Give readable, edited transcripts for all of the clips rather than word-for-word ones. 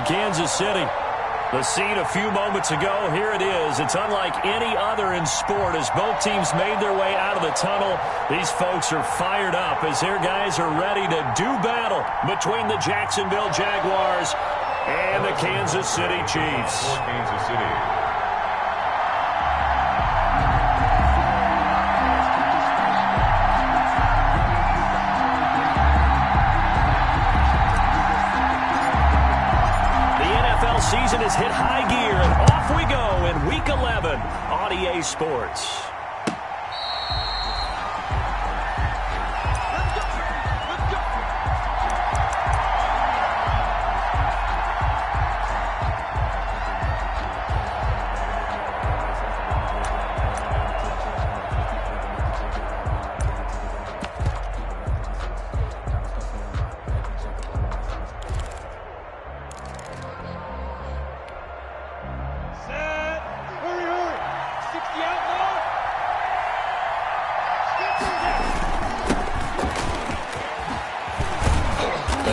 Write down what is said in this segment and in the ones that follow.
Kansas City. The scene a few moments ago, here it is. It's unlike any other in sport as both teams made their way out of the tunnel. These folks are fired up as their guys are ready to do battle between the Jacksonville Jaguars and the Kansas City Chiefs. Kansas City. Season has hit high gear, and off we go in Week 11 on EA Sports.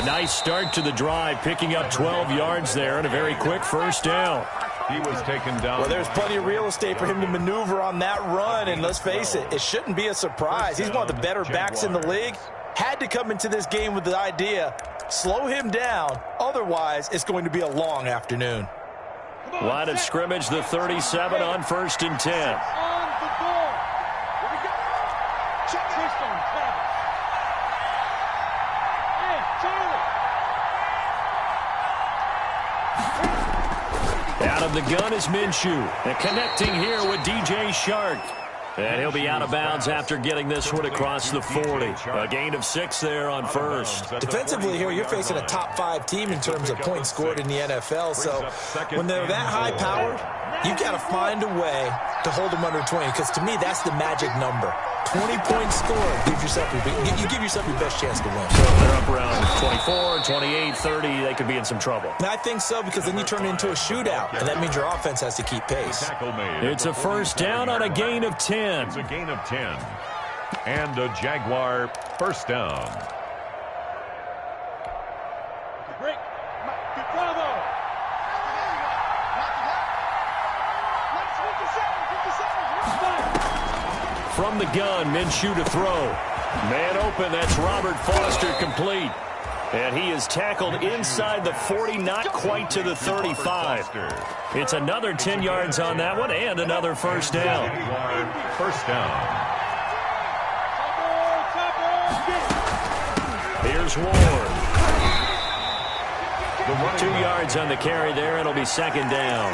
Nice start to the drive, picking up 12 yards there and a very quick first down. He was taken down. Well, there's plenty of real estate for him to maneuver on that run, and let's face it, it shouldn't be a surprise. He's one of the better backs in the league. Had to come into this game with the idea, slow him down, otherwise it's going to be a long afternoon. Line of scrimmage, the 37 on 1st and 10. Out of the gun is Minshew. And connecting here with DJ Shark. And he'll be out of bounds after getting this one across the 40. A gain of 6 there on first. Defensively here, you're facing a top 5 team in terms of points scored in the NFL. So when they're that high powered, you've got to find a way to hold them under 20. Because to me, that's the magic number. 20 points scored. You give yourself your best chance to win. So they're up around 24, 28, 30. They could be in some trouble. And I think so, because then you turn it into a shootout, and that means your offense has to keep pace. It's a first down on a gain of 10. It's a gain of 10. And a Jaguar first down. Break. Bravo. From the gun, Minshew to throw. Man open, that's Robert Foster complete. And he is tackled inside the 40, not quite to the 35. It's another 10 yards on that one and another first down. First down. Here's Ward. 2 yards on the carry there. It'll be second down.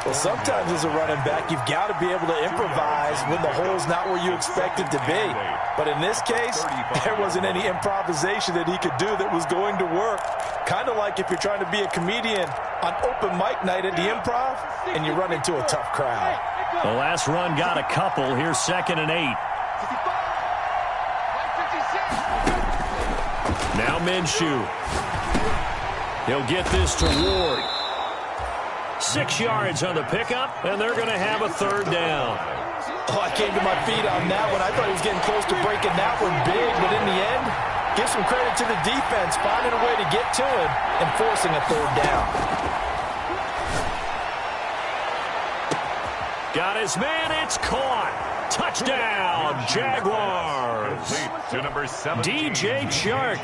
Well, sometimes as a running back, you've got to be able to improvise when the hole's not where you expect it to be. But in this case, there wasn't any improvisation that he could do that was going to work. Kind of like if you're trying to be a comedian on open mic night at the Improv and you run into a tough crowd. The last run got a couple. Here's 2nd and 8. Now Minshew. He'll get this to Ward. 6 yards on the pickup, and they're going to have a third down. Oh, I came to my feet on that one. I thought he was getting close to breaking that one big, but in the end, give some credit to the defense, finding a way to get to him and forcing a third down. Got his man, it's caught. Touchdown, Jaguars. To number 7. DJ Shark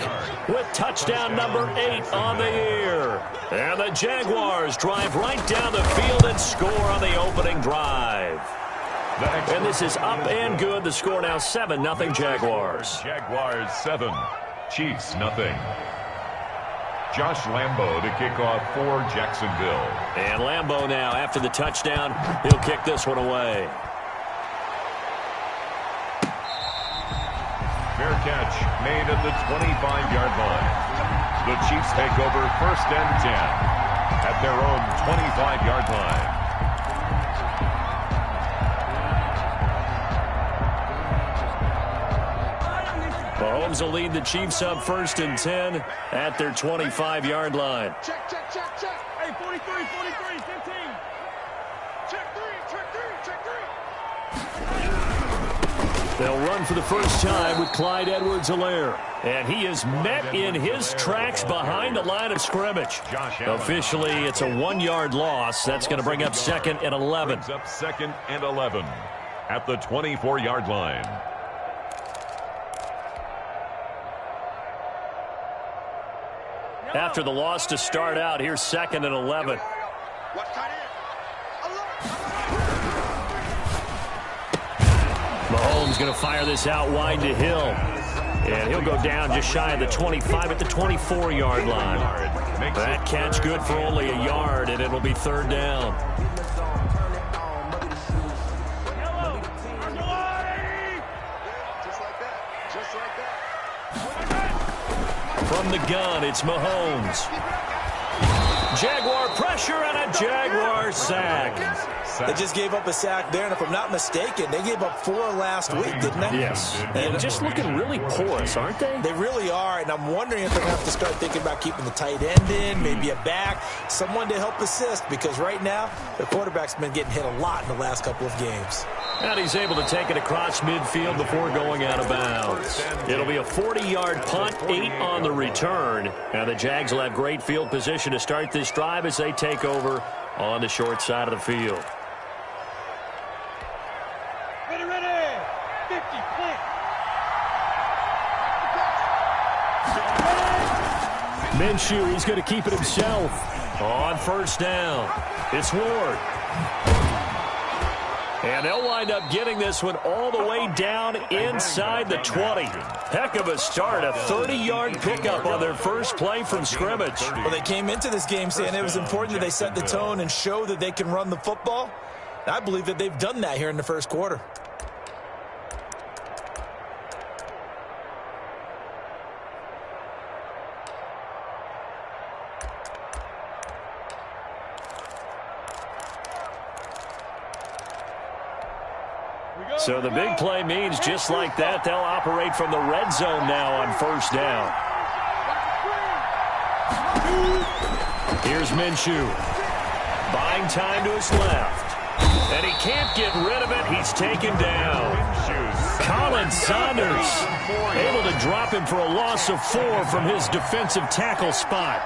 with touchdown number 8 on the year. And the Jaguars drive right down the field and score on the opening drive. And this is up and good. The score now 7-0 Jaguars. Jaguars 7, Chiefs nothing. Josh Lambo to kick off for Jacksonville. And Lambo now, after the touchdown, he'll kick this one away. Fair catch made at the 25-yard line. The Chiefs take over 1st and 10 at their own 25-yard line. Mahomes will lead the Chiefs up 1st and 10 at their 25-yard line. Check. Hey, 43, 15. Check 3. They'll run for the first time with Clyde Edwards-Helaire. And he is met in his tracks behind the line of scrimmage. Officially, it's a 1-yard loss. That's going to bring up 2nd and 11. Brings up 2nd and 11 at the 24-yard line. After the loss to start out, here's 2nd and 11. Mahomes going to fire this out wide to Hill. And he'll go down just shy of the 25 at the 24-yard line. That catch good for only a yard, and it'll be 3rd down. From the gun, it's Mahomes. Jaguar pressure and a Jaguar sack. They just gave up a sack there, and if I'm not mistaken, they gave up 4 last week, didn't they? Yes. And just looking really porous, aren't they? They really are, and I'm wondering if they're going to have to start thinking about keeping the tight end in, maybe a back, someone to help assist, because right now, the quarterback's been getting hit a lot in the last couple of games. And he's able to take it across midfield before going out of bounds. It'll be a 40-yard punt, 8 on the return. Now the Jags will have great field position to start this drive as they take over on the short side of the field. Ready. 50, play. Minshew, he's going to keep it himself. On 1st down, it's Ward. And they'll wind up getting this one all the way down inside the 20. Heck of a start, a 30-yard pickup on their first play from scrimmage. Well, they came into this game saying it was important that they set the tone and show that they can run the football. I believe that they've done that here in the first quarter. So the big play means just like that, they'll operate from the red zone now on 1st down. Here's Minshew. Buying time to his left. And he can't get rid of it. He's taken down. Colin Saunders able to drop him for a loss of 4 from his defensive tackle spot.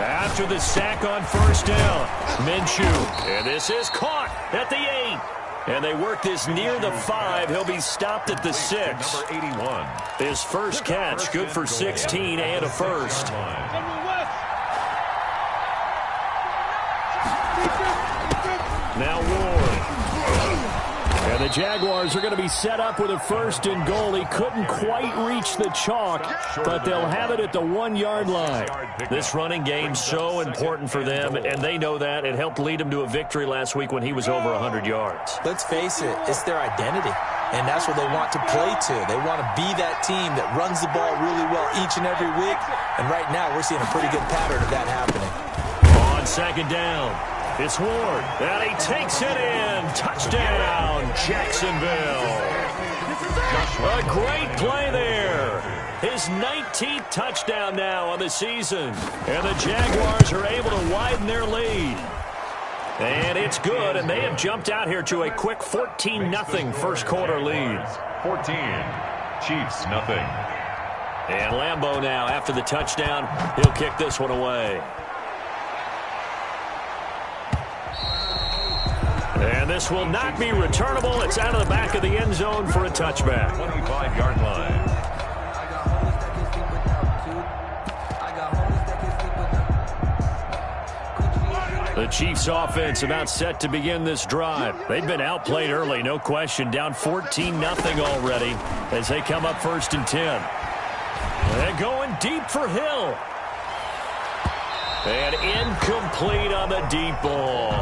After the sack on 1st down, Minshew. And this is caught at the 8. And they work this near the 5. He'll be stopped at the 6. Number 81. His first catch, good for 16 and a first. Now Ward. And the Jaguars are going to be set up with a 1st and goal. He couldn't quite reach the chalk, but they'll have it at the 1-yard line. This running game's so important for them, and they know that. It helped lead them to a victory last week when he was over 100 yards. Let's face it, it's their identity, and that's what they want to play to. They want to be that team that runs the ball really well each and every week, and right now we're seeing a pretty good pattern of that happening. On 2nd down, it's Ward, and he takes it in. Touchdown, Jacksonville. A great play there. His 19th touchdown now on the season. And the Jaguars are able to widen their lead. And it's good, and they have jumped out here to a quick 14-0 first quarter lead. 14, Chiefs nothing. And Lambeau now, after the touchdown, he'll kick this one away. And this will not be returnable. It's out of the back of the end zone for a touchback. 25-yard line. The Chiefs offense about set to begin this drive. They've been outplayed early, no question. Down 14-0 already as they come up 1st and 10. They're going deep for Hill. And incomplete on the deep ball.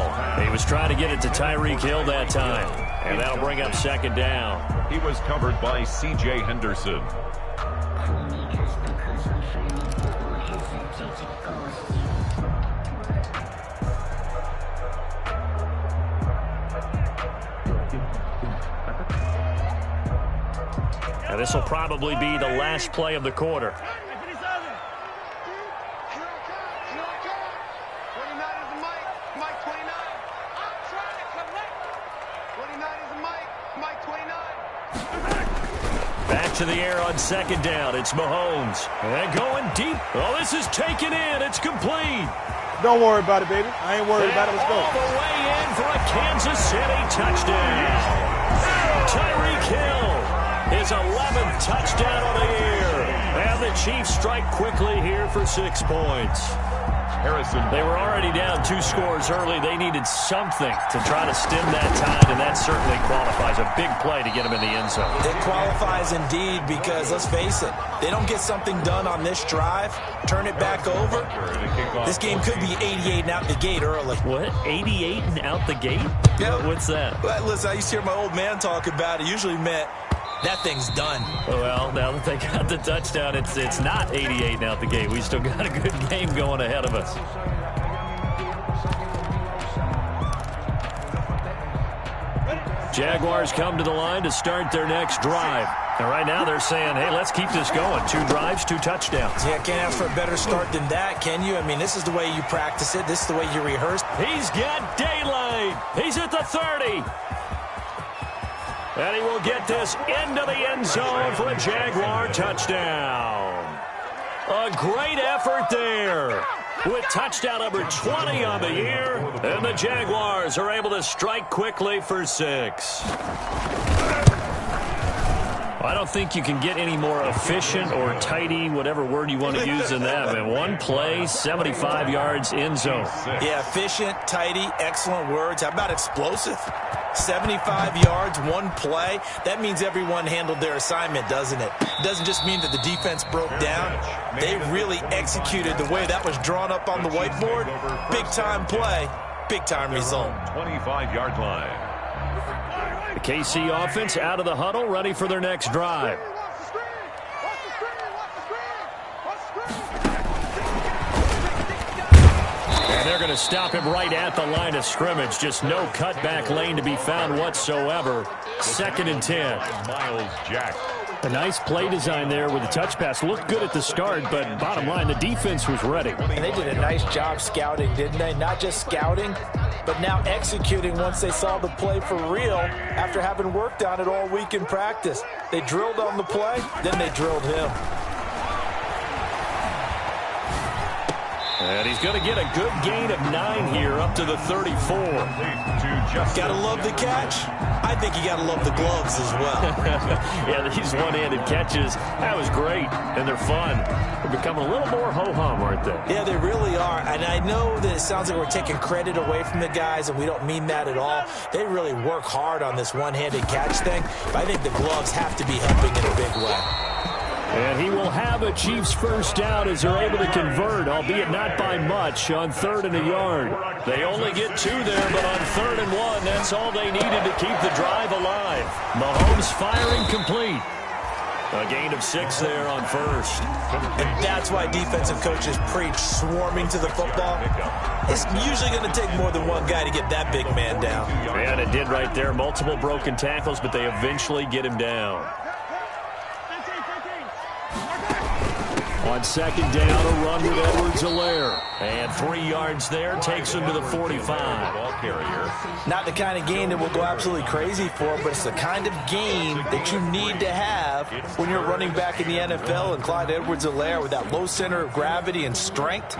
He was trying to get it to Tyreek Hill that time. And that'll bring up 2nd down. He was covered by C.J. Henderson. Now this will probably be the last play of the quarter. Back to the air on second down. It's Mahomes. And going deep. Oh, this is taken in. It's complete. Don't worry about it, baby. I ain't worried about it. Let's go. All the way in for a Kansas City touchdown. Tyreek Hill, his 11th touchdown of the year. And the Chiefs strike quickly here for 6 points. They were already down 2 scores early. They needed something to try to stem that tide, and that certainly qualifies. A big play to get them in the end zone. It qualifies indeed because, let's face it, they don't get something done on this drive, turn it back over. This game could be 88 and out the gate early. What? 88 and out the gate? Yeah. What's that? Well, listen, I used to hear my old man talk about it. Usually meant that thing's done. Well, now that they got the touchdown, it's not 88 and out the gate. We still got a good game going ahead of us. Jaguars come to the line to start their next drive. And right now they're saying, hey, let's keep this going. 2 drives, 2 touchdowns. Yeah, can't ask for a better start than that, can you? I mean, this is the way you practice it. This is the way you rehearse. He's got daylight. He's at the 30. And he will get this into the end zone for a Jaguar touchdown. A great effort there with touchdown number 20 on the year. And the Jaguars are able to strike quickly for 6. I don't think you can get any more efficient or tidy, whatever word you want to use in that. Man, 1 play, 75 yards, end zone. Yeah, efficient, tidy, excellent words. How about explosive? 75 yards, 1 play. That means everyone handled their assignment, doesn't it? It doesn't just mean that the defense broke down. They really executed the way that was drawn up on the whiteboard. Big-time play, big-time result. 25-yard line. The KC offense out of the huddle, ready for their next drive. And they're going to stop him right at the line of scrimmage. Just no cutback lane to be found whatsoever. 2nd and 10. Miles Jack. A nice play design there with the touch pass. Looked good at the start, but bottom line, the defense was ready. And they did a nice job scouting, didn't they? Not just scouting, but now executing once they saw the play for real after having worked on it all week in practice. They drilled on the play, then they drilled him. And he's going to get a good gain of 9 here up to the 34. Gotta love the catch. I think you gotta love the gloves as well. Yeah, these one-handed catches, that was great, and they're fun. They're becoming a little more ho-hum, aren't they? Yeah, they really are, and I know that it sounds like we're taking credit away from the guys, and we don't mean that at all. They really work hard on this one-handed catch thing, but I think the gloves have to be helping in a big way. And he will have a Chiefs first down as they're able to convert, albeit not by much, on 3rd and a yard. They only get 2 there, but on 3rd and 1, that's all they needed to keep the drive alive. Mahomes firing complete. A gain of 6 there on 1st. And that's why defensive coaches preach swarming to the football. It's usually going to take more than one guy to get that big man down. And it did right there. Multiple broken tackles, but they eventually get him down. On 2nd down, a run with Edwards-Helaire. And 3 yards there, takes him to the 45. Ball carrier. Not the kind of game that we'll go absolutely crazy for, but it's the kind of game that you need to have when you're running back in the NFL. And Clyde Edwards-Helaire, with that low center of gravity and strength,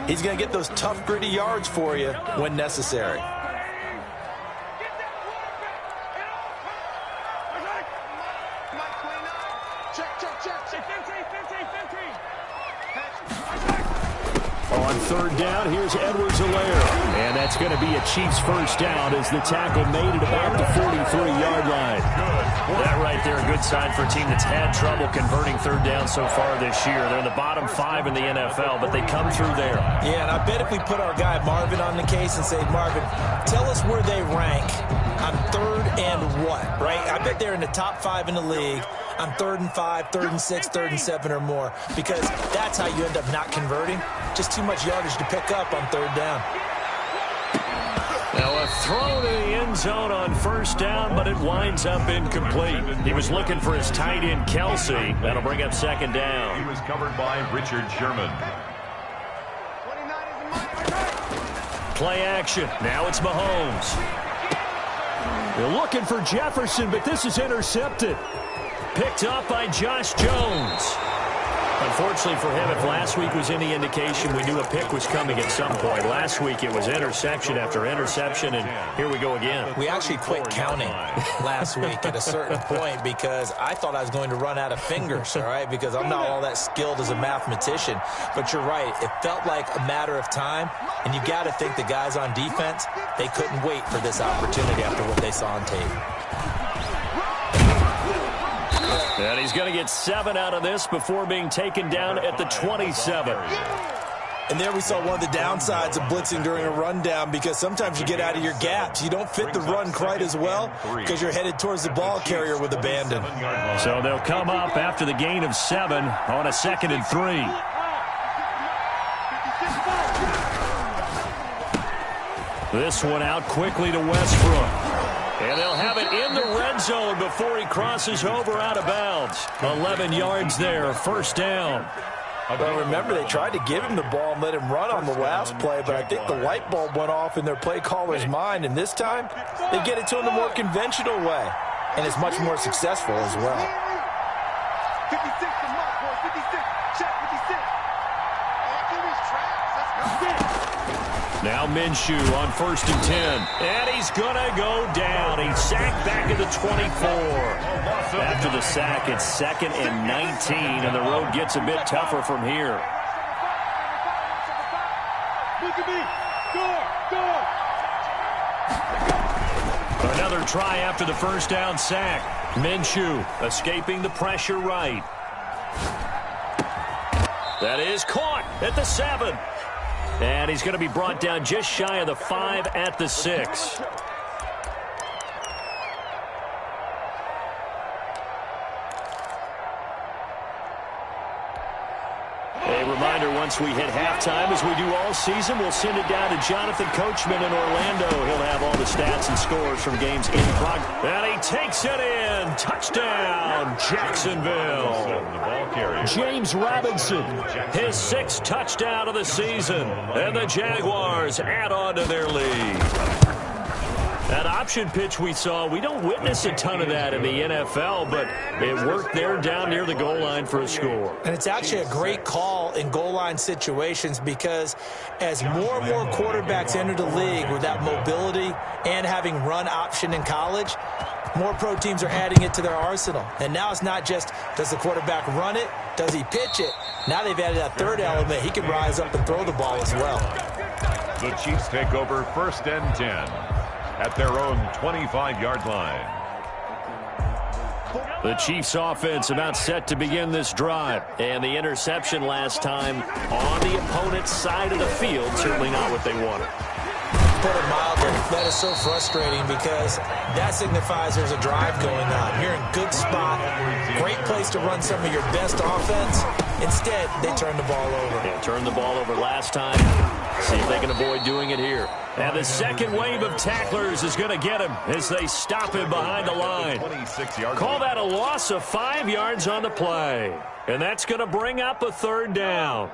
he's going to get those tough, gritty yards for you when necessary. On 3rd down, here's Edwards-Helaire. And that's going to be a Chiefs first down as the tackle made it about the 43-yard line. That right there, a good sign for a team that's had trouble converting 3rd down so far this year. They're in the bottom 5 in the NFL, but they come through there. Yeah, and I bet if we put our guy Marvin on the case and say, Marvin, tell us where they rank on 3rd and what, right? I bet they're in the top 5 in the league on 3rd and 5, 3rd and 6, 3rd and 7 or more, because that's how you end up not converting. Just too much yardage to pick up on 3rd down. Now a throw to the end zone on 1st down, but it winds up incomplete. He was looking for his tight end, Kelsey. That'll bring up 2nd down. He was covered by Richard Sherman. Play action. Now it's Mahomes. They're looking for Jefferson, but this is intercepted. picked up by Josh Jones. Unfortunately for him, if last week was any indication, we knew a pick was coming at some point. Last week it was interception after interception, and here we go again. We actually quit counting last week at a certain point because I thought I was going to run out of fingers, all right, because I'm not all that skilled as a mathematician. But you're right. It felt like a matter of time, and you got to think the guys on defense, they couldn't wait for this opportunity after what they saw on tape. And he's going to get 7 out of this before being taken down at the 27. And there we saw one of the downsides of blitzing during a rundown because sometimes you get out of your gaps. You don't fit the run quite as well because you're headed towards the ball carrier with abandon. So they'll come up after the gain of 7 on a 2nd and 3. This one out quickly to Westbrook. And they'll have it in the red zone before he crosses over out of bounds. 11 yards there, first down. Well, remember, they tried to give him the ball and let him run on the last play, but I think the light bulb went off in their play caller's mind, and this time they get it to him the more conventional way, and it's much more successful as well. 56 to Mark, boy, 56. Check 56. Now Minshew on 1st and 10. And he's going to go down. He's sacked back at the 24. After the sack, it's 2nd and 19, and the road gets a bit tougher from here. Look at me. Door. Another try after the first down sack. Minshew escaping the pressure right. That is caught at the 7. And he's going to be brought down just shy of the 5 at the 6. A reminder, once we hit halftime, as we do all season, we'll send it down to Jonathan Coachman in Orlando. He'll have all the stats and scores from games in progress. And he takes it in. Touchdown, Jacksonville. James Robinson, his 6th touchdown of the season. And the Jaguars add on to their lead. That option pitch we saw, we don't witness a ton of that in the NFL, but it worked there down near the goal line for a score. And it's actually a great call in goal line situations because as more and more quarterbacks enter the league with that mobility and having run option in college, more pro teams are adding it to their arsenal. And now it's not just, does the quarterback run it? Does he pitch it? Now they've added that third element. He can rise up and throw the ball as well. The Chiefs take over 1st and 10 at their own 25-yard line. The Chiefs offense about set to begin this drive. And the interception last time on the opponent's side of the field, certainly not what they wanted. Put it mildly, that is so frustrating because that signifies there's a drive going on. You're in good spot, great place to run some of your best offense. Instead, they turn the ball over. Yeah, turned the ball over last time. See if they can avoid doing it here. And the second wave of tacklers is going to get him as they stop him behind the line. Call that a loss of 5 yards on the play. And that's going to bring up a 3rd down.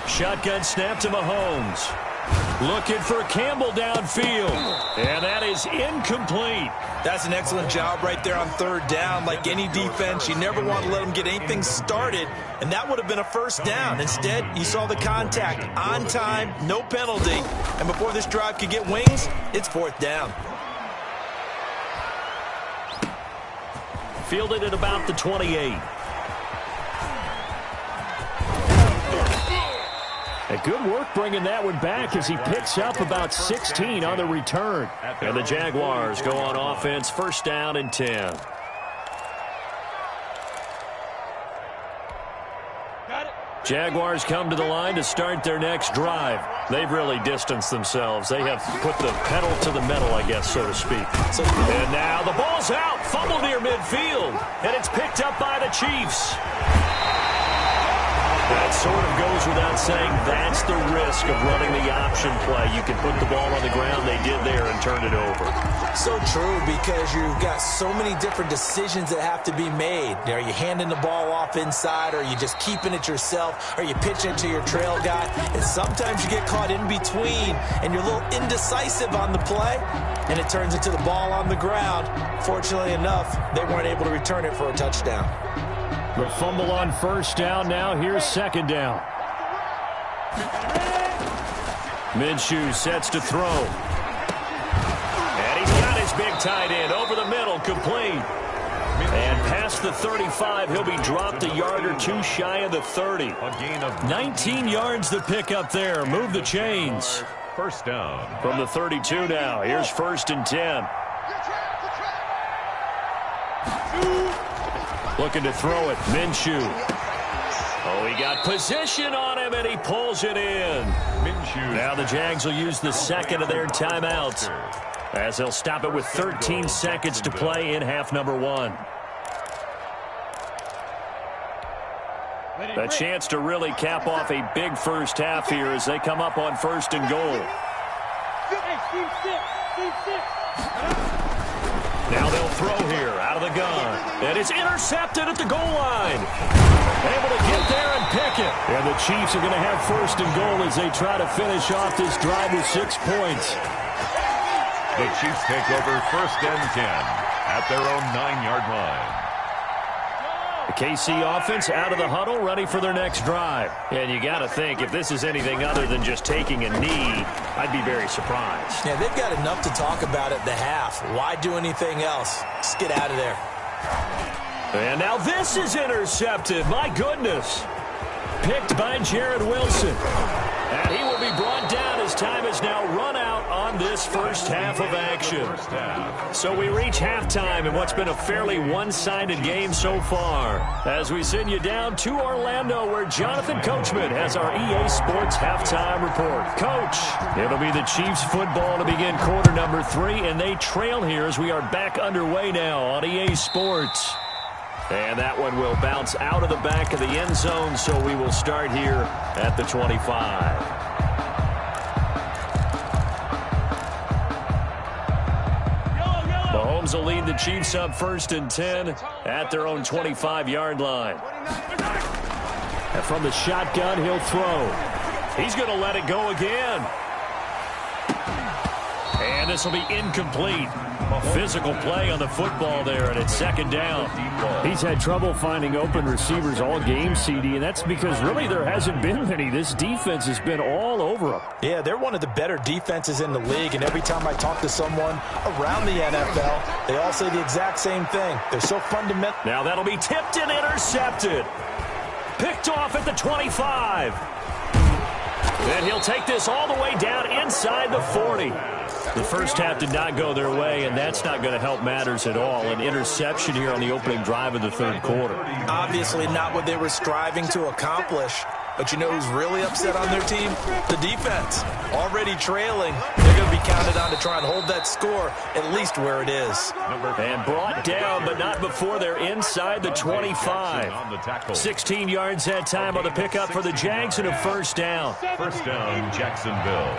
Shotgun snap to Mahomes. Looking for Campbell downfield. And that is incomplete. That's an excellent job right there on 3rd down. Like any defense, you never want to let them get anything started, and that would have been a 1st down. Instead, you saw the contact on time, no penalty, and before this drive could get wings, it's 4th down. Fielded at about the 28. Good work bringing that one back as he picks up about 16 on the return. And the Jaguars go on offense, 1st down and 10. Jaguars come to the line to start their next drive. They've really distanced themselves. They have put the pedal to the metal, I guess, so to speak. And now the ball's out, fumbled near midfield, and it's picked up by the Chiefs. That sort of goes without saying. That's the risk of running the option play. You can put the ball on the ground. They did there and turned it over. So true, because you've got so many different decisions that have to be made. Are you handing the ball off inside, or are you just keeping it yourself? Are you pitching it to your trail guy? And sometimes you get caught in between, and you're a little indecisive on the play, and it turns into the ball on the ground. Fortunately enough, they weren't able to return it for a touchdown. The fumble on first down. Now here's second down. Minshew sets to throw. And he's got his big tight end over the middle, complete. And past the 35, he'll be dropped a yard or two shy of the 30. A gain of 19 yards to pick up there. Move the chains. first down. From the 32 now. Here's 1st and 10. Looking to throw it. Minshew. Oh, he got position on him, and he pulls it in. Minshew. Now the Jags will use the second of their timeouts, as they'll stop it with 13 seconds to play in half number 1. A chance to really cap off a big first half here as they come up on 1st and goal. Now they'll throw here out of the gun. And it's intercepted at the goal line. Able to get there and pick it. And the Chiefs are going to have 1st and goal as they try to finish off this drive with 6 points. The Chiefs take over 1st and 10 at their own 9-yard line. The KC offense out of the huddle, ready for their next drive. And you got to think, if this is anything other than just taking a knee, I'd be very surprised. Yeah, they've got enough to talk about at the half. Why do anything else? Just get out of there. And now this is intercepted. My goodness. Picked by Jared Wilson. And he will be brought down as time is now run out on this first half of action. So we reach halftime in what's been a fairly one-sided game so far, as we send you down to Orlando, where Jonathan Coachman has our EA Sports halftime report. Coach, it'll be the Chiefs football to begin quarter number 3, and they trail here as we are back underway now on EA Sports. And that one will bounce out of the back of the end zone, so we will start here at the 25. Mahomes will lead the Chiefs up 1st and 10 at their own 25-yard line. And from the shotgun, he'll throw. He's going to let it go again. And this will be incomplete. Physical play on the football there, and it's 2nd down. He's had trouble finding open receivers all game, CD, and that's because really there hasn't been many. This defense has been all over him. Yeah, they're one of the better defenses in the league, and every time I talk to someone around the NFL, they all say the exact same thing. They're so fundamental. Now that'll be tipped and intercepted. Picked off at the 25. And he'll take this all the way down inside the 40. The first half did not go their way, and that's not going to help matters at all. An interception here on the opening drive of the 3rd quarter. Obviously not what they were striving to accomplish. But you know who's really upset on their team? The defense. Already trailing. They're going to be counted on to try and hold that score at least where it is. And brought down, but not before they're inside the 25. 16 yards that time on the pickup for the Jags and a 1st down. 1st down, Jacksonville.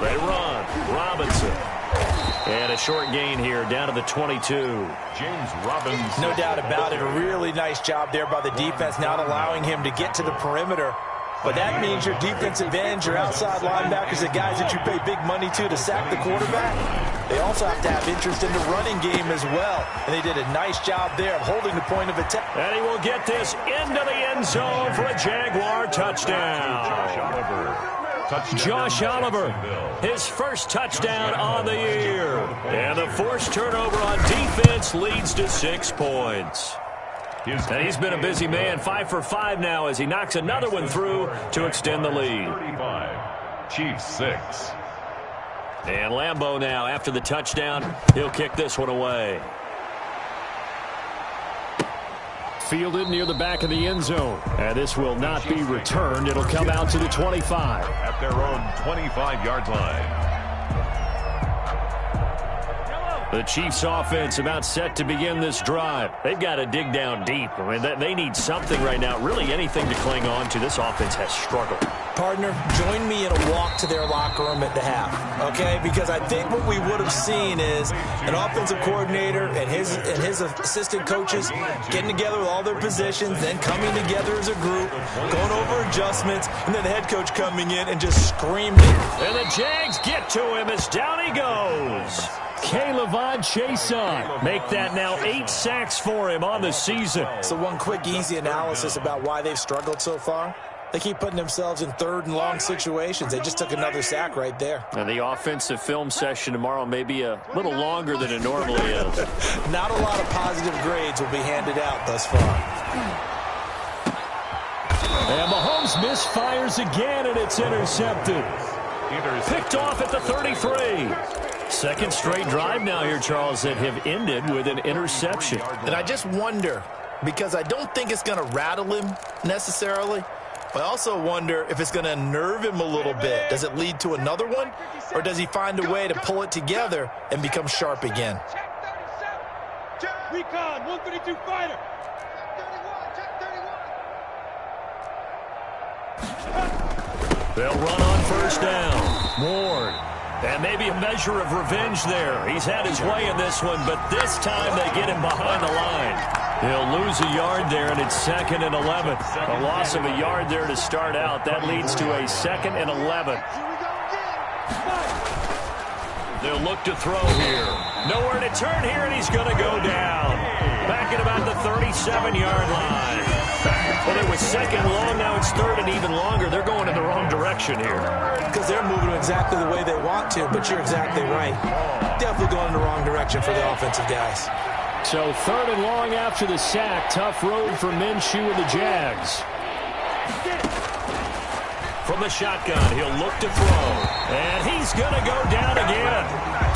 They run. Robinson. And a short gain here down to the 22. James Robinson. No doubt about it. A really nice job there by the defense, not allowing him to get to the perimeter. But that means your defensive ends, your outside linebackers, the guys that you pay big money to sack the quarterback, they also have to have interest in the running game as well. And they did a nice job there of holding the point of attack. And he will get this into the end zone for a Jaguar touchdown. Josh Oliver, his first touchdown on the year. And the forced turnover on defense leads to 6 points. And he's been a busy man, 5 for 5 now as he knocks another one through to extend the lead. 35, Chiefs 6. And Lambeau now, after the touchdown, he'll kick this one away. Fielded near the back of the end zone. And this will not be returned. It'll come out to the 25. At their own 25-yard line. The Chiefs offense about set to begin this drive. They've got to dig down deep. I mean, they need something right now, really anything to cling on to. This offense has struggled. Partner, join me in a walk to their locker room at the half, okay? Because I think what we would have seen is an offensive coordinator and his assistant coaches getting together with all their positions, then coming together as a group, going over adjustments, and then the head coach coming in and just screaming. And the Jags get to him as down he goes. K'Lavon Chaisson make that now 8 sacks for him on the season. So one quick, easy analysis about why they've struggled so far. They keep putting themselves in third and long situations. They just took another sack right there. And the offensive film session tomorrow may be a little longer than it normally is. Not a lot of positive grades will be handed out thus far. And Mahomes misfires again, and it's intercepted. Picked off at the 33. Second straight drive now here, Charles, that have ended with an interception. And I just wonder, because I don't think it's going to rattle him necessarily, but I also wonder if it's going to unnerve him a little bit. Does it lead to another one, or does he find a way to pull it together and become sharp again? Recon, 132 fighter. They'll run on first down. Ward. And maybe a measure of revenge there. He's had his way in this one, but this time they get him behind the line. He'll lose a yard there, and it's 2nd and 11. A loss of a yard there to start out. That leads to a 2nd and 11. They'll look to throw here. Nowhere to turn here, and he's going to go down. Back at about the 37-yard line. Well, it was 2nd long, now it's 3rd and even longer. They're going in the wrong direction here. Because they're moving exactly the way they want to, but you're exactly right. Definitely going in the wrong direction for the offensive guys. So 3rd and long after the sack. Tough road for Minshew and the Jags. From the shotgun, he'll look to throw. And he's going to go down again.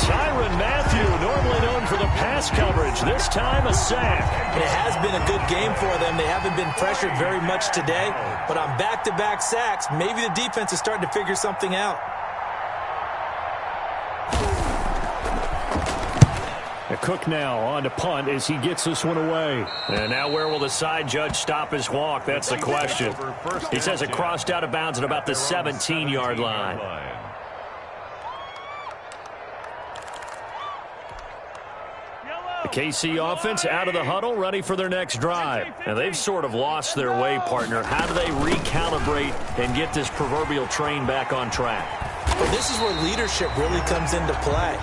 Tyrann Mathieu, normally known for the pass coverage. This time a sack. And it has been a good game for them. They haven't been pressured very much today. But on back-to-back sacks, maybe the defense is starting to figure something out. Cook now on to punt as he gets this one away. And now where will the side judge stop his walk? That's the question. He says it crossed out of bounds at about the 17-yard line. The KC offense out of the huddle, ready for their next drive. And they've sort of lost their way, partner. How do they recalibrate and get this proverbial train back on track? Well, this is where leadership really comes into play.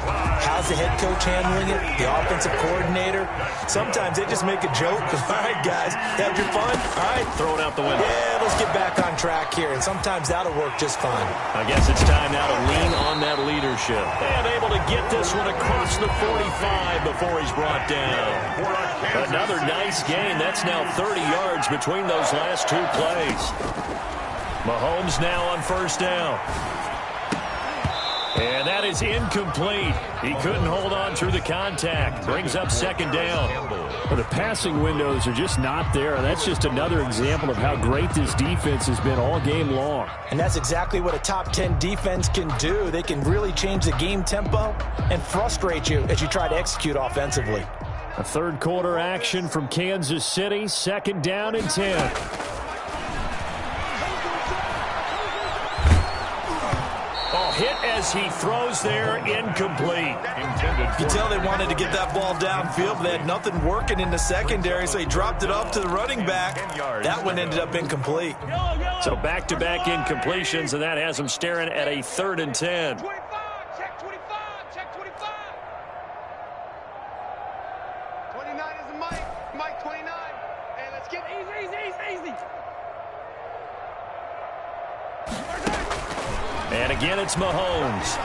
How's the head coach handling it? The offensive coordinator? Sometimes they just make a joke. All right, guys, had your fun? All right. Throw it out the window. Yeah, let's get back on track here. And sometimes that'll work just fine. I guess it's time now to lean on that leadership. And able to get this one across the 45 before he's brought down. Another nice gain. That's now 30 yards between those last two plays. Mahomes now on first down. And that is incomplete. He couldn't hold on through the contact. Brings up 2nd down. Well, the passing windows are just not there. That's just another example of how great this defense has been all game long. And that's exactly what a top 10 defense can do. They can really change the game tempo and frustrate you as you try to execute offensively. A third quarter action from Kansas City. 2nd down and 10. Hit as he throws there, incomplete. You can tell they wanted to get that ball downfield, but they had nothing working in the secondary, so he dropped it off to the running back. That one ended up incomplete. So back-to-back incompletions, and that has him staring at a 3rd and 10. 25, check 25, check 25. 29 is the Mike 29. Hey, let's get easy. And again, it's Mahomes.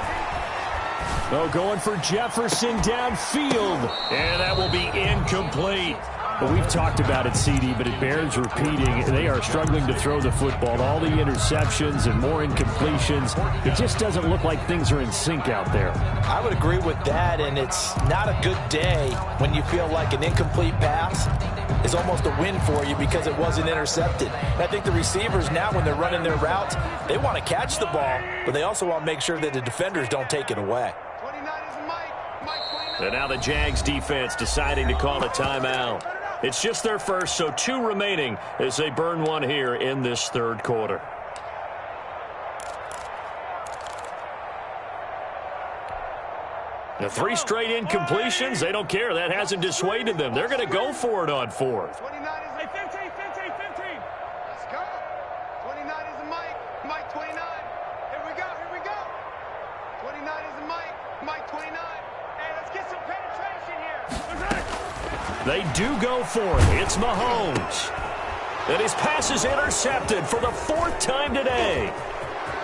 Oh, going for Jefferson downfield. And that will be incomplete. Well, we've talked about it, CD, but it bears repeating. They are struggling to throw the football. All the interceptions and more incompletions. It just doesn't look like things are in sync out there. I would agree with that, and it's not a good day when you feel like an incomplete pass is almost a win for you because it wasn't intercepted. And I think the receivers now, when they're running their routes, they want to catch the ball, but they also want to make sure that the defenders don't take it away. And now the Jags defense deciding to call a timeout. It's just their first, so 2 remaining as they burn one here in this third quarter. The 3 straight incompletions, they don't care. That hasn't dissuaded them. They're going to go for it on 4th. 29 is 15. Let's go. 29 is the Mike 29. Here we go. 29 is the Mike 29. Hey, let's get some penetration here. They do go for it. It's Mahomes. And his pass is intercepted for the 4th time today.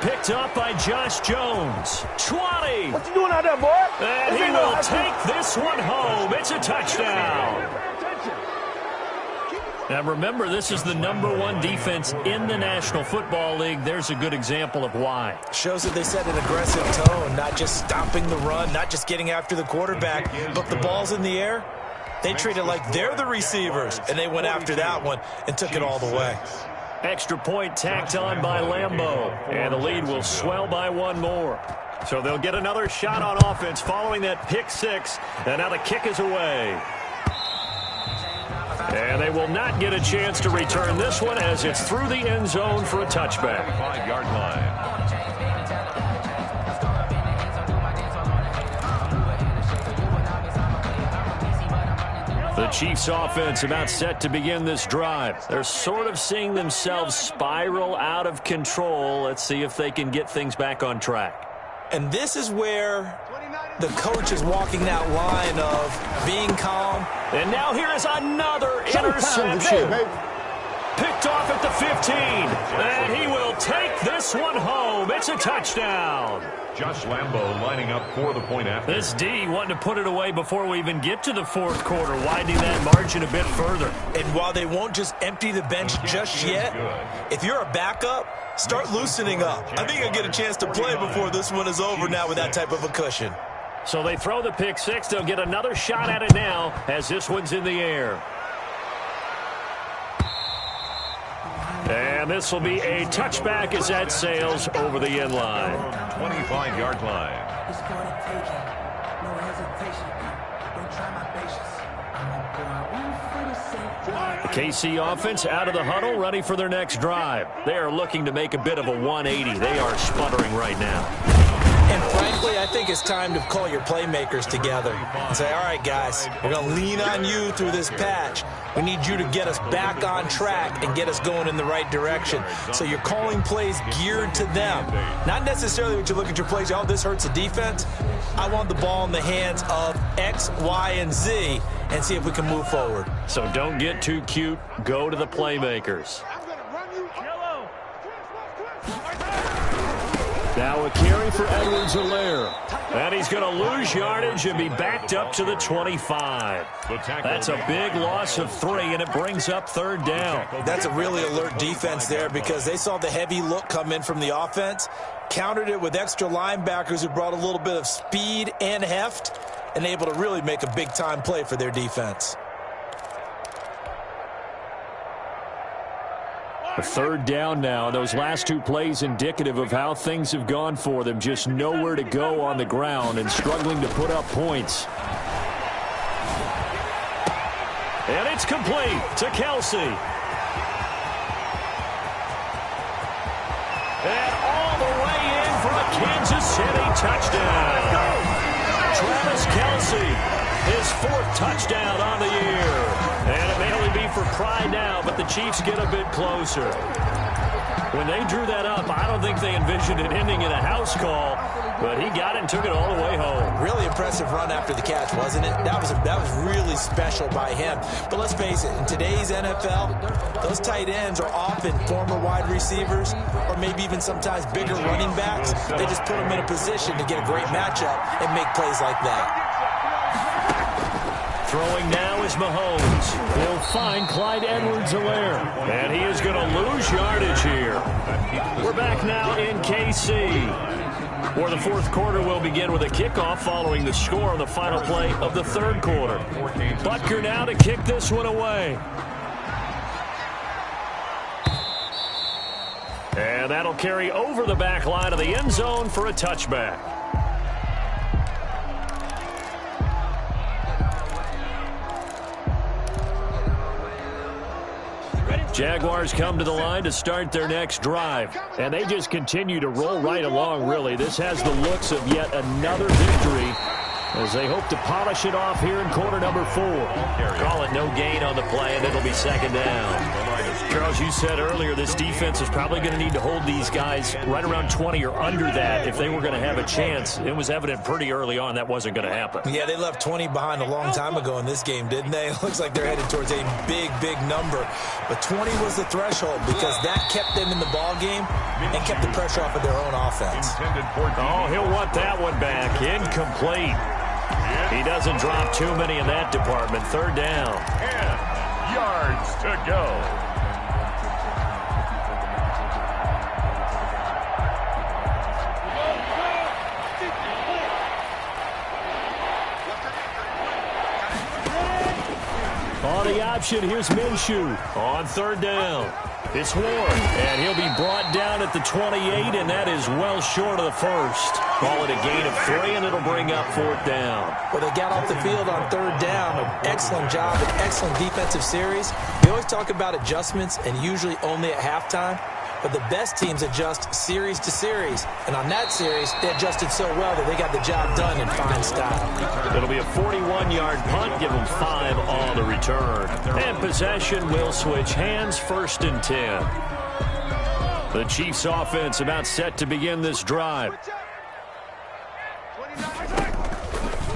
Picked up by Josh Jones. 20. What you doing out there, boy? And he will take this one home. It's a touchdown. Now remember, this is the #1 defense in the National Football League. There's a good example of why. Shows that they set an aggressive tone, not just stopping the run, not just getting after the quarterback, but the ball's in the air. They treat it like they're the receivers, and they went after that one and took it all the way. Extra point tacked on by Lambeau, and the lead will swell by 1 more. So they'll get another shot on offense following that pick 6, and now the kick is away. And they will not get a chance to return this one as it's through the end zone for a touchback. 5-yard line. The Chiefs offense about set to begin this drive. They're sort of seeing themselves spiral out of control. Let's see if they can get things back on track. And this is where the coach is walking that line of being calm. And now here is another interception. Picked off at the 15. And he will take this one home. It's a touchdown. Josh Lambeau lining up for the point after. This D wanting to put it away before we even get to the 4th quarter, widening that margin a bit further. And while they won't just empty the bench just yet, if you're a backup, start loosening up. I think you'll get a chance to play before this one is over now with that type of a cushion. So they throw the pick 6. They'll get another shot at it now as this one's in the air. And this will be a touchback as that sails over the end line. 25-yard line. The KC offense out of the huddle, ready for their next drive. They are looking to make a bit of a 180. They are sputtering right now. And frankly, I think it's time to call your playmakers together and say, all right, guys, we're going to lean on you through this patch. We need you to get us back on track and get us going in the right direction. So you're calling plays geared to them. Not necessarily what you look at your plays, oh, this hurts the defense. I want the ball in the hands of X, Y, and Z and see if we can move forward. So don't get too cute. Go to the playmakers. Now a carry for Edwards-Helaire. And he's going to lose yardage and be backed up to the 25. That's a big loss of 3, and it brings up 3rd down. That's a really alert defense there because they saw the heavy look come in from the offense, countered it with extra linebackers who brought a little bit of speed and heft, and able to really make a big-time play for their defense. A 3rd down now. Those last 2 plays indicative of how things have gone for them. Just nowhere to go on the ground and struggling to put up points. And it's complete to Kelsey. And all the way in for a Kansas City touchdown. Travis Kelsey, his 4th touchdown on the year. And it may only be for pride now, but the Chiefs get a bit closer. When they drew that up, I don't think they envisioned it ending in a house call, but he got it and took it all the way home. Really impressive run after the catch, wasn't it? That was really special by him. But let's face it, in today's NFL, those tight ends are often former wide receivers or maybe even sometimes bigger running backs. They just put them in a position to get a great matchup and make plays like that. Throwing now is Mahomes. He'll find Clyde Edwards-Helaire. And he is going to lose yardage here. We're back now in KC, where the 4th quarter will begin with a kickoff following the score on the final play of the 3rd quarter. Butker now to kick this one away. And that'll carry over the back line of the end zone for a touchback. Jaguars come to the line to start their next drive. And they just continue to roll right along, really. This has the looks of yet another victory as they hope to polish it off here in quarter number 4. Call it no gain on the play, and it'll be second down. Charles, you said earlier this defense is probably going to need to hold these guys right around 20 or under that if they were going to have a chance. It was evident pretty early on that wasn't going to happen. Yeah, they left 20 behind a long time ago in this game, didn't they? It looks like they're headed towards a big, big number. But 20 was the threshold because that kept them in the ball game and kept the pressure off of their own offense. Oh, he'll want that one back. Incomplete. He doesn't drop too many in that department. Third down. 10 yards to go. On the option, here's Minshew on third down. It's Ward, and he'll be brought down at the 28, and that is well short of the first. Call it a gain of 3, and it'll bring up fourth down. Well, they got off the field on third down. An excellent job, an excellent defensive series. We always talk about adjustments, and usually only at halftime. But the best teams adjust series to series. And on that series, they adjusted so well that they got the job done in fine style. It'll be a 41-yard punt. Give them 5 on the return. And possession will switch hands, first and 10. The Chiefs offense about set to begin this drive.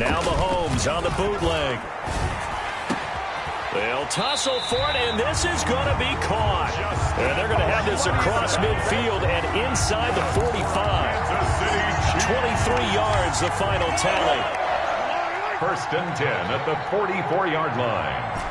Now Mahomes on the bootleg. They'll tussle for it, and this is going to be caught. And they're going to have this across midfield and inside the 45. 23 yards, the final tally. First and 10 at the 44-yard line.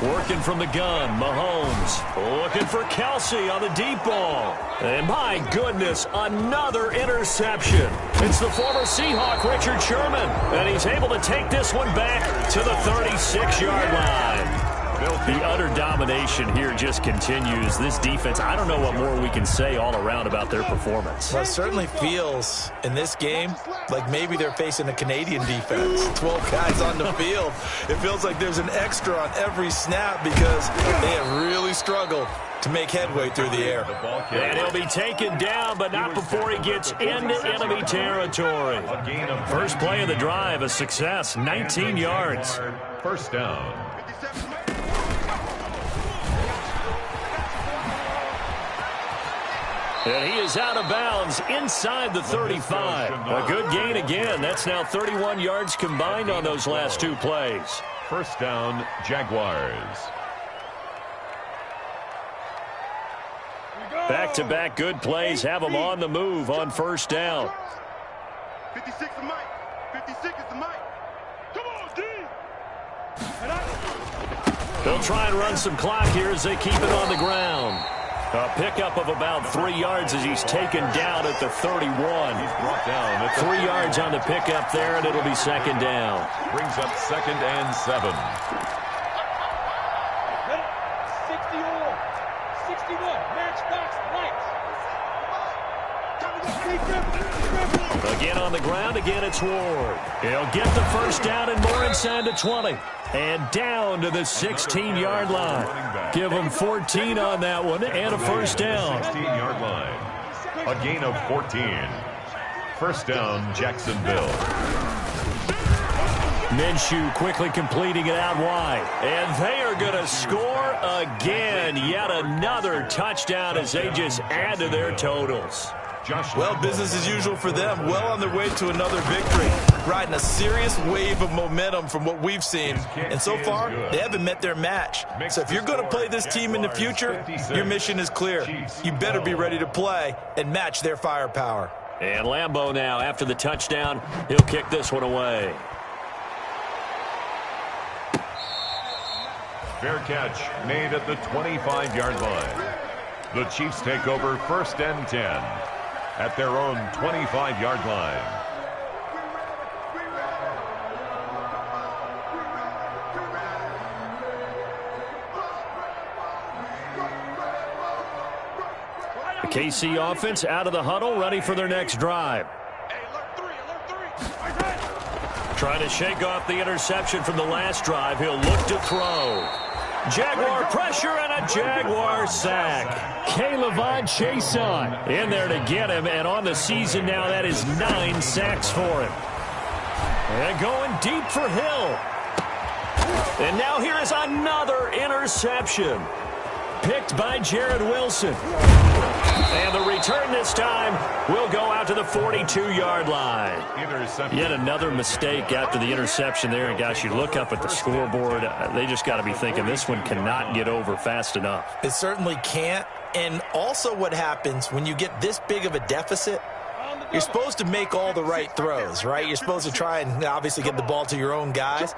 Working from the gun, Mahomes looking for Kelsey on the deep ball. And my goodness, another interception. It's the former Seahawk, Richard Sherman. And he's able to take this one back to the 36-yard line. The utter domination here just continues. This defense, I don't know what more we can say all around about their performance. Well, it certainly feels in this game like maybe they're facing a Canadian defense. 12 guys on the field. It feels like there's an extra on every snap because they have really struggled to make headway through the air. And he'll be taken down, but not before he gets into enemy territory. First play of the drive, a success, 19 yards. First down. And he is out of bounds inside the 35. A good gain again. That's now 31 yards combined on those last 2 plays. First down, Jaguars. Back-to-back good plays have them on the move on first down. 56 is Mike. 56 is the Mike. Come on, D. They'll try and run some clock here as they keep it on the ground. A pickup of about 3 yards as he's taken down at the 31. He's brought down at 3 yards on the pickup there, and it'll be second down. Brings up second and 7. 61. 61. Match box lights. Again on the ground, again it's Ward. He'll get the first down and more inside the 20. And down to the 16-yard line. Give them 14 on that one and a first down. 16-yard line. A gain of 14. First down, Jacksonville. Minshew quickly completing it out wide. And they are going to score again. Yet another touchdown as they just add to their totals. Well, business as usual for them. Well on their way to another victory. Riding a serious wave of momentum from what we've seen. And so far, they haven't met their match. So if you're going to play this team in the future, your mission is clear. You better be ready to play and match their firepower. And Lambeau now, after the touchdown, he'll kick this one away. Fair catch made at the 25-yard line. The Chiefs take over first and 10 at their own 25-yard line. The KC offense out of the huddle, ready for their next drive. Trying to shake off the interception from the last drive. He'll look to throw. Jaguar pressure and a Jaguar sack. K'Lavon Chaisson in there to get him, and on the season now, that is 9 sacks for him. And going deep for Hill. And now here is another interception. Picked by Jared Wilson. And the return this time will go out to the 42-yard line. Yet another mistake after the interception there. And, gosh, you look up at the scoreboard, they just got to be thinking this one cannot get over fast enough. It certainly can't. And also what happens when you get this big of a deficit, you're supposed to make all the right throws, right? You're supposed to try and obviously get the ball to your own guys.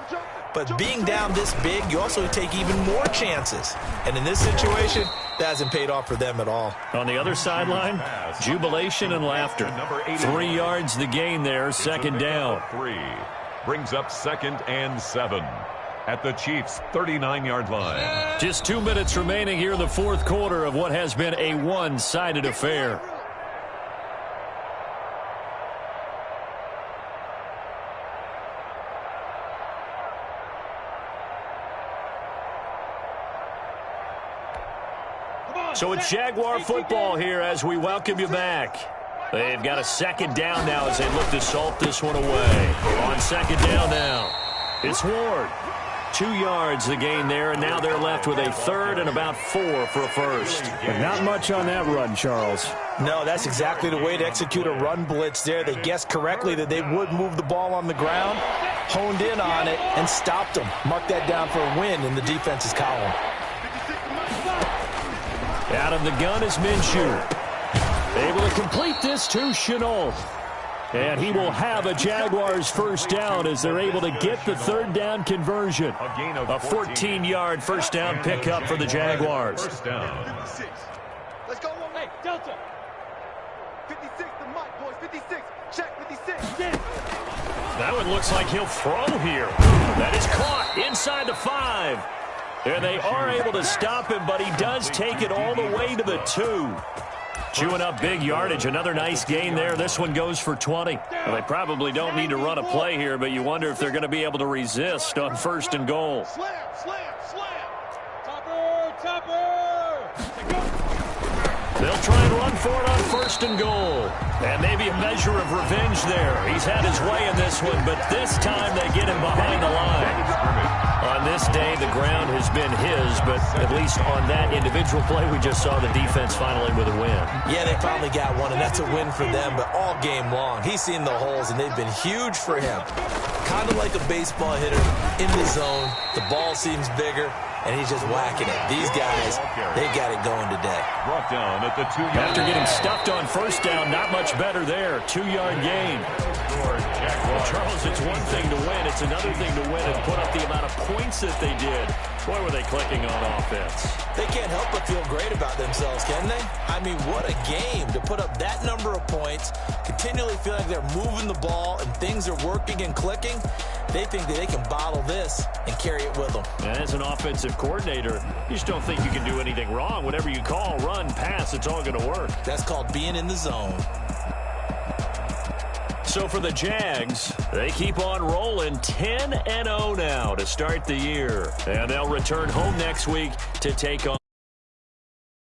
But being down this big, you also take even more chances. And in this situation, that hasn't paid off for them at all. On the other sideline, jubilation and laughter. 3 yards the gain there, second down. 3 brings up 2nd and 7 at the Chiefs' 39-yard line. Just 2 minutes remaining here in the fourth quarter of what has been a one-sided affair. So it's Jaguar football here as we welcome you back. They've got a second down now as they look to salt this one away. On second down now, it's Ward. 2 yards the gain there, and now they're left with a third and about 4 for a first. But not much on that run, Charles. No, that's exactly the way to execute a run blitz there. They guessed correctly that they would move the ball on the ground, honed in on it, and stopped them. Mark that down for a win in the defense's column. Out of the gun is Minshew. Able to complete this to Chenault. And he will have a Jaguars first down as they're able to get the third down conversion. A 14-yard first down pickup for the Jaguars. First down. 56. Let's go. Hey, Delta. 56, the mic, boys. 56. Check 56. Get it. That one looks like he'll throw here. That is caught inside the 5. And they are able to stop him, but he does take it all the way to the 2. Chewing up big yardage. Another nice gain there. This one goes for 20. Well, they probably don't need to run a play here, but you wonder if they're going to be able to resist on first and goal. Slam. Topper. They'll try and run for it on first and goal. And maybe a measure of revenge there. He's had his way in this one, but this time they get him behind the line. On this day, the ground has been his, but at least on that individual play, we just saw the defense finally with a win. Yeah, they finally got one, and that's a win for them, but all game long, he's seen the holes, and they've been huge for him. Kind of like a baseball hitter in the zone. The ball seems bigger, and he's just whacking it. These guys, they got it going today. Brought down at the 2-yard line. After getting stuffed on first down, not much better there. 2-yard gain. Well, Charles, it's one thing to win. It's another thing to win and put up the amount of points that they did. Boy, were they clicking on offense. They can't help but feel great about themselves, can they? I mean, what a game to put up that number of points, continually feel like they're moving the ball and things are working and clicking. They think that they can bottle this and carry it with them. And as an offensive coordinator, you just don't think you can do anything wrong. Whatever you call, run, pass, it's all going to work. That's called being in the zone. So for the Jags, they keep on rolling 10-0 now to start the year. And they'll return home next week to take on